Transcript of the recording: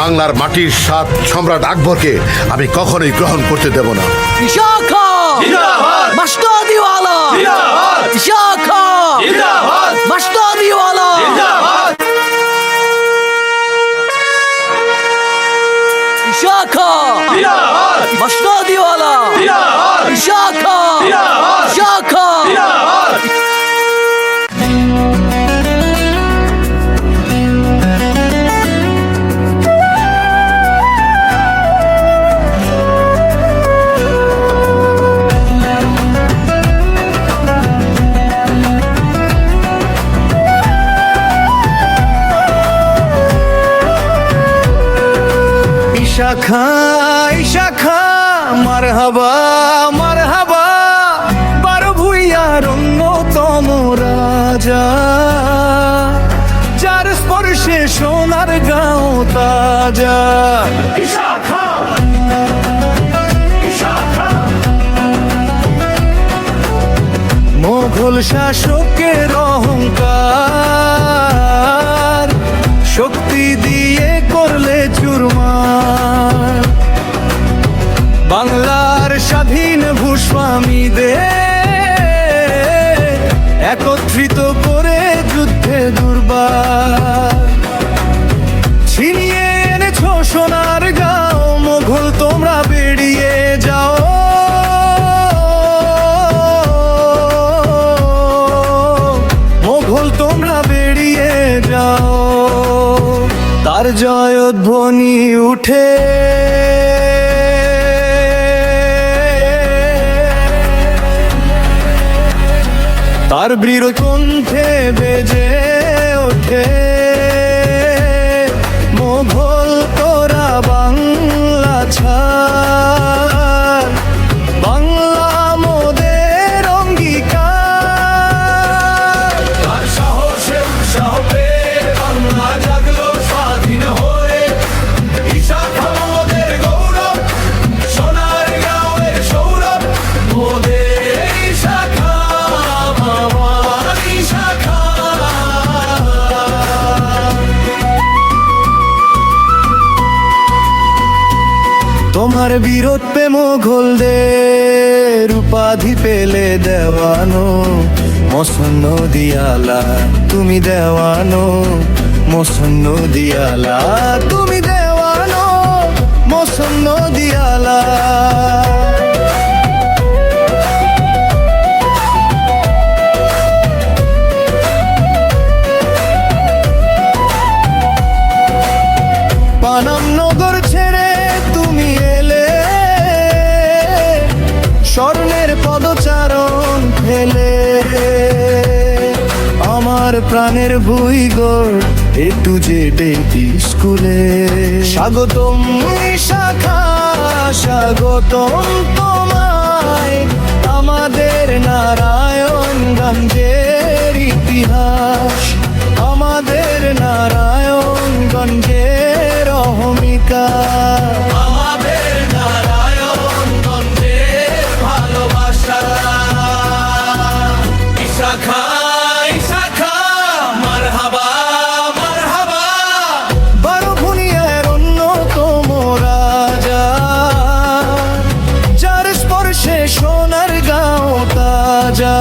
বাংলার মাটির সাত সম্রাট আকবরকে আমি কখনোই গ্রহণ করতে দেব না। বিশাখা মাস্টারদিওয়ালা, বিশাখা মাস্টারদিওয়ালা, বিশাখা মাস্টারদিওয়ালা, বিশাখা বিশাখা। শাখা শাখা মারহাবা মারহাবা, বারো ভুইয়ার অন্যতম রাজা, যার স্পর্শে সোনার গাঁও তাজা। মোঘল শাসকের অহংকার শক্তি দিয়ে করলে চুরমার, বাংলার স্বাধীন ভূস্বামীদের একত্রিত করে যুদ্ধে দুর্বার। ছিনিয়ে এনেছ সোনার গাঁও, মোঘল তোমরা বেরিয়ে যাও। মোঘল তোমরা বেরিয়ে যাও। তার জয়ধ্বনি উঠে তার বীর কণ্ঠে বেজে ওঠে, মোঘল তোরা বাংলা ছাড়, বাংলা মোদের অঙ্গীকার। তার সাহসে উৎসাহ পেয়ে বাংলা জাগলো স্বাধীন হয়ে, বিশাখা মোদের গৌরব, সোনার গাঁয়ের সৌরভ, মোদের এই শাখা আমার এই শাখা। তোমার বীরত্বে মোঘলদের উপাধি পেলে দেওয়ানো, মসন্ন দিয়ালা তুমি দেওয়ানো, মসন্ন দিয়ালা তুমি দেওয়ানো, মসন্ন দিয়ালা। পানাম নগর ছেড়ে তুমি এলে, স্বর্ণের পদচারণ ফেলে, আমার প্রাণের ভুইগড় এ টু জেড স্কুলে। স্বাগতম শাখা স্বাগতম তোমায়, আমাদের নারায়ণগঞ্জের ইতিহাস, আমাদের নারায়ণগঞ্জের অহমিকা, আমাদের নারায়ণগঞ্জের ভালোবাসা। শাখা শাখা মারহাবা মারহাবা, বারো ভুইয়ার অন্যতম রাজা, যার স্পর্শে সোনার গাঁও তাজা।